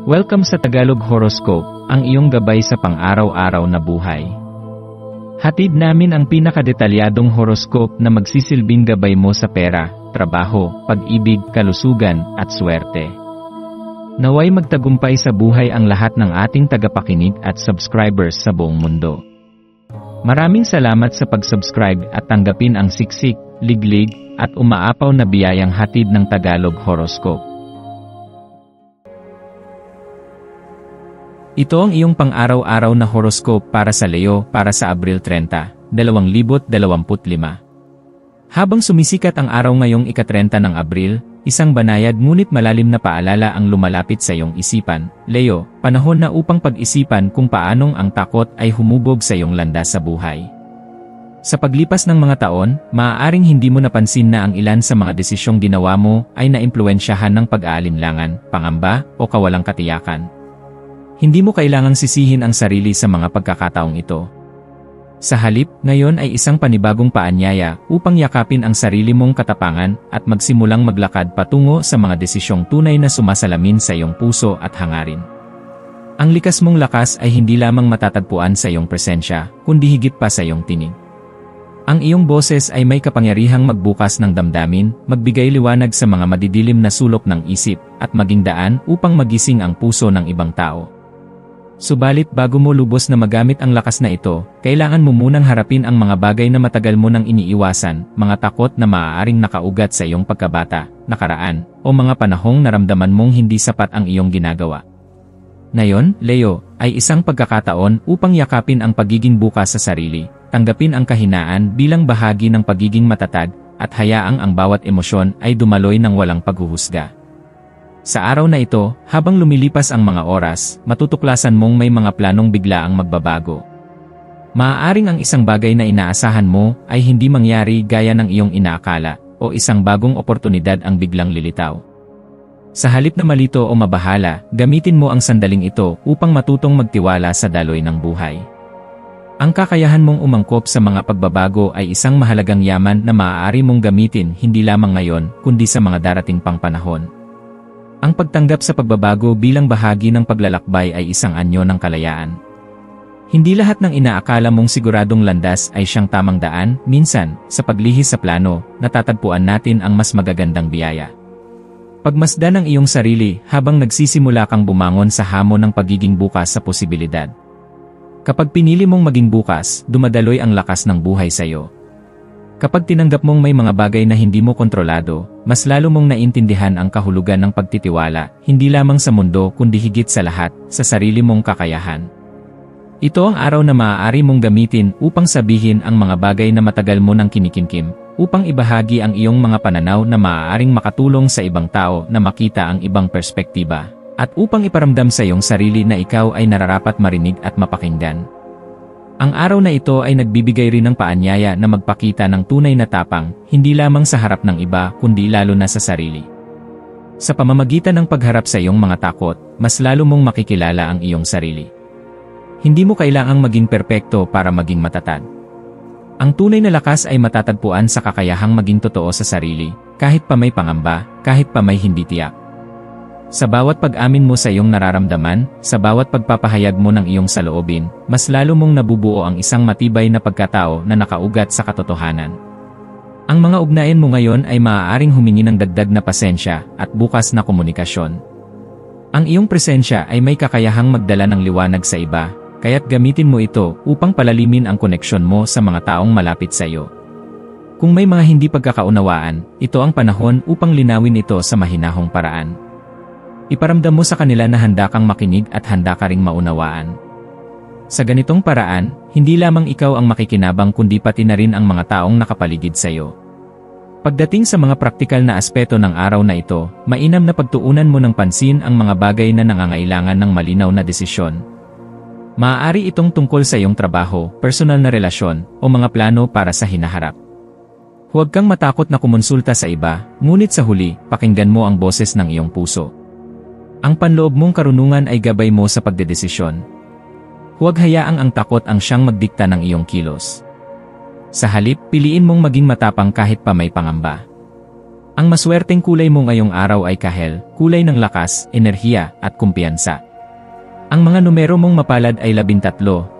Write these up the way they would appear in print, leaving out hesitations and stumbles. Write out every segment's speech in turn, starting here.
Welcome sa Tagalog Horoscope, ang iyong gabay sa pang-araw-araw na buhay. Hatid namin ang pinakadetalyadong horoscope na magsisilbing gabay mo sa pera, trabaho, pag-ibig, kalusugan, at swerte. Naway magtagumpay sa buhay ang lahat ng ating tagapakinig at subscribers sa buong mundo. Maraming salamat sa pag-subscribe at tanggapin ang siksik, liglig, at umaapaw na biyayang hatid ng Tagalog Horoscope. Ito ang iyong pang-araw-araw na horoscope para sa Leo para sa Abril 30, 2025. Habang sumisikat ang araw ngayong ika-30 ng Abril, isang banayad ngunit malalim na paalala ang lumalapit sa iyong isipan. Leo, panahon na upang pag-isipan kung paanong ang takot ay humubog sa iyong landas sa buhay. Sa paglipas ng mga taon, maaaring hindi mo napansin na ang ilan sa mga desisyong ginawa mo ay naimpluwensyahan ng pag-aalinlangan, pangamba, o kawalang katiyakan. Hindi mo kailangang sisihin ang sarili sa mga pagkakataong ito. Sa halip, ngayon ay isang panibagong paanyaya upang yakapin ang sarili mong katapangan at magsimulang maglakad patungo sa mga desisyong tunay na sumasalamin sa iyong puso at hangarin. Ang likas mong lakas ay hindi lamang matatagpuan sa iyong presensya, kundi higit pa sa iyong tinig. Ang iyong boses ay may kapangyarihang magbukas ng damdamin, magbigay liwanag sa mga madidilim na sulok ng isip, at maging daan upang magising ang puso ng ibang tao. Subalit bago mo lubos na magamit ang lakas na ito, kailangan mo munang harapin ang mga bagay na matagal mo nang iniiwasan, mga takot na maaaring nakaugat sa iyong pagkabata, nakaraan, o mga panahong naramdaman mong hindi sapat ang iyong ginagawa. Ngayon, Leo, ay isang pagkakataon upang yakapin ang pagiging bukas sa sarili, tanggapin ang kahinaan bilang bahagi ng pagiging matatag, at hayaang ang bawat emosyon ay dumaloy ng walang paghuhusga. Sa araw na ito, habang lumilipas ang mga oras, matutuklasan mong may mga planong biglaang magbabago. Maaaring ang isang bagay na inaasahan mo ay hindi mangyari gaya ng iyong inaakala, o isang bagong oportunidad ang biglang lilitaw. Sa halip na malito o mabahala, gamitin mo ang sandaling ito upang matutong magtiwala sa daloy ng buhay. Ang kakayahan mong umangkop sa mga pagbabago ay isang mahalagang yaman na maaari mong gamitin hindi lamang ngayon, kundi sa mga darating pang panahon. Ang pagtanggap sa pagbabago bilang bahagi ng paglalakbay ay isang anyo ng kalayaan. Hindi lahat ng inaakala mong siguradong landas ay siyang tamang daan, minsan, sa paglihis sa plano, natatagpuan natin ang mas magagandang biyaya. Pagmasdan ang iyong sarili habang nagsisimula kang bumangon sa hamon ng pagiging bukas sa posibilidad. Kapag pinili mong maging bukas, dumadaloy ang lakas ng buhay sa iyo. Kapag tinanggap mong may mga bagay na hindi mo kontrolado, mas lalo mong naintindihan ang kahulugan ng pagtitiwala, hindi lamang sa mundo kundi higit sa lahat, sa sarili mong kakayahan. Ito ang araw na maaari mong gamitin upang sabihin ang mga bagay na matagal mo nang kinikimkim, upang ibahagi ang iyong mga pananaw na maaaring makatulong sa ibang tao na makita ang ibang perspektiba, at upang iparamdam sa iyong sarili na ikaw ay nararapat marinig at mapakinggan. Ang araw na ito ay nagbibigay rin ng paanyaya na magpakita ng tunay na tapang, hindi lamang sa harap ng iba kundi lalo na sa sarili. Sa pamamagitan ng pagharap sa iyong mga takot, mas lalo mong makikilala ang iyong sarili. Hindi mo kailangang maging perpekto para maging matatag. Ang tunay na lakas ay matatagpuan sa kakayahang maging totoo sa sarili, kahit pa may pangamba, kahit pa may hindi tiyak. Sa bawat pag-amin mo sa iyong nararamdaman, sa bawat pagpapahayag mo ng iyong saloobin, mas lalo mong nabubuo ang isang matibay na pagkatao na nakaugat sa katotohanan. Ang mga ugnayan mo ngayon ay maaaring humingi ng dagdag na pasensya at bukas na komunikasyon. Ang iyong presensya ay may kakayahang magdala ng liwanag sa iba, kaya't gamitin mo ito upang palalimin ang koneksyon mo sa mga taong malapit sa iyo. Kung may mga hindi pagkakaunawaan, ito ang panahon upang linawin ito sa mahinahong paraan. Iparamdam mo sa kanila na handa kang makinig at handa ka ring maunawaan. Sa ganitong paraan, hindi lamang ikaw ang makikinabang kundi pati na rin ang mga taong nakapaligid sa iyo. Pagdating sa mga praktikal na aspeto ng araw na ito, mainam na pagtuunan mo ng pansin ang mga bagay na nangangailangan ng malinaw na desisyon. Maaari itong tungkol sa iyong trabaho, personal na relasyon, o mga plano para sa hinaharap. Huwag kang matakot na kumonsulta sa iba, ngunit sa huli, pakinggan mo ang boses ng iyong puso. Ang panloob mong karunungan ay gabay mo sa pagdedesisyon. Huwag hayaang ang takot ang siyang magdikta ng iyong kilos. Sa halip, piliin mong maging matapang kahit pa may pangamba. Ang maswerteng kulay mo ngayong araw ay kahel, kulay ng lakas, enerhiya, at kumpiyansa. Ang mga numero mong mapalad ay 13, 22,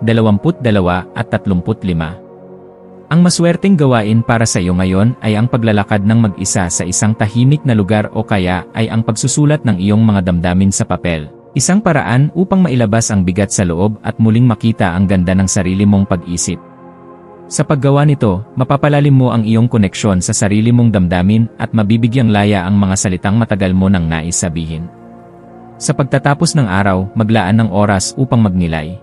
at 35. Ang maswerteng gawain para sa iyo ngayon ay ang paglalakad ng mag-isa sa isang tahimik na lugar o kaya ay ang pagsusulat ng iyong mga damdamin sa papel. Isang paraan upang mailabas ang bigat sa loob at muling makita ang ganda ng sarili mong pag-isip. Sa paggawa nito, mapapalalim mo ang iyong koneksyon sa sarili mong damdamin at mabibigyang laya ang mga salitang matagal mo nang nais sabihin. Sa pagtatapos ng araw, maglaan ng oras upang magnilay.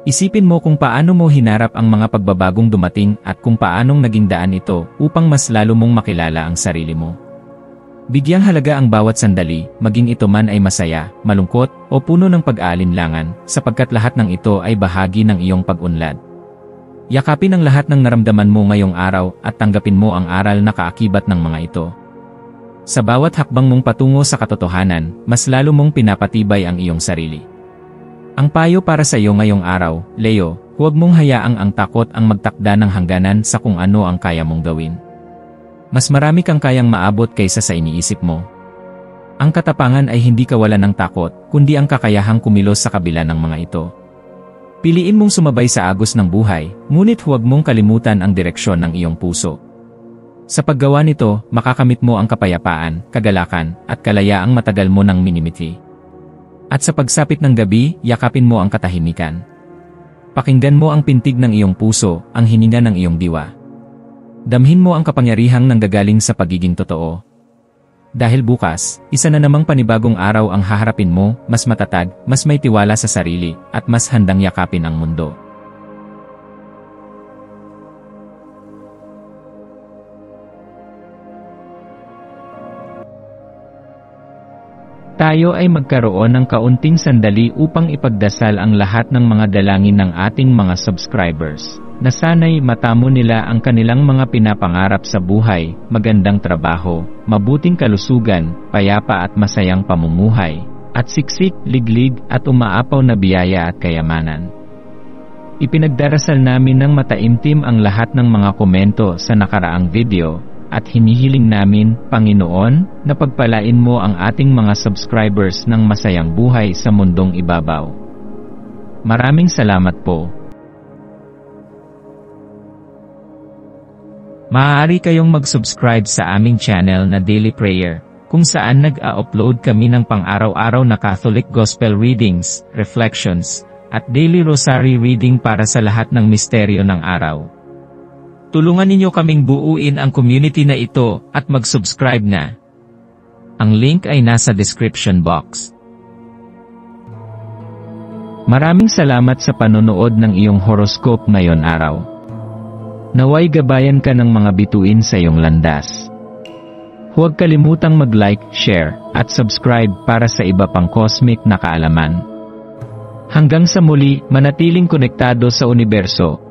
Isipin mo kung paano mo hinarap ang mga pagbabagong dumating at kung paanong naging daan ito upang mas lalo mong makilala ang sarili mo. Bigyang halaga ang bawat sandali, maging ito man ay masaya, malungkot, o puno ng pag-aalinlangan, sapagkat lahat ng ito ay bahagi ng iyong pag-unlad. Yakapin ang lahat ng naramdaman mo ngayong araw at tanggapin mo ang aral na kaakibat ng mga ito. Sa bawat hakbang mong patungo sa katotohanan, mas lalo mong pinapatibay ang iyong sarili. Ang payo para sa iyo ngayong araw, Leo, huwag mong hayaang ang takot ang magtakda ng hangganan sa kung ano ang kaya mong gawin. Mas marami kang kayang maabot kaysa sa iniisip mo. Ang katapangan ay hindi kawalan ng takot, kundi ang kakayahang kumilos sa kabila ng mga ito. Piliin mong sumabay sa agos ng buhay, ngunit huwag mong kalimutan ang direksyon ng iyong puso. Sa paggawa nito, makakamit mo ang kapayapaan, kagalakan, at kalayaang matagal mo nang minimiti. At sa pagsapit ng gabi, yakapin mo ang katahimikan. Pakinggan mo ang pintig ng iyong puso, ang hininga ng iyong diwa. Damhin mo ang kapangyarihang nanggagaling sa pagiging totoo. Dahil bukas, isa na namang panibagong araw ang haharapin mo, mas matatag, mas may tiwala sa sarili, at mas handang yakapin ang mundo. Tayo ay magkaroon ng kaunting sandali upang ipagdasal ang lahat ng mga dalangin ng ating mga subscribers, na sana'y matamo nila ang kanilang mga pinapangarap sa buhay, magandang trabaho, mabuting kalusugan, payapa at masayang pamumuhay, at siksik, liglig at umaapaw na biyaya at kayamanan. Ipinagdarasal namin ng mataimtim ang lahat ng mga komento sa nakaraang video, at hinihiling namin, Panginoon, na pagpalain mo ang ating mga subscribers ng masayang buhay sa mundong ibabaw. Maraming salamat po. Maaari kayong mag-subscribe sa aming channel na Daily Prayer, kung saan nag-a-upload kami ng pang-araw-araw na Catholic Gospel Readings, Reflections, at Daily Rosary Reading para sa lahat ng misteryo ng araw. Tulungan ninyo kaming buuin ang community na ito at mag-subscribe na. Ang link ay nasa description box. Maraming salamat sa panonood ng iyong horoscope ngayon araw. Naway gabayan ka ng mga bituin sa iyong landas. Huwag kalimutang mag-like, share, at subscribe para sa iba pang cosmic na kaalaman. Hanggang sa muli, manatiling konektado sa universo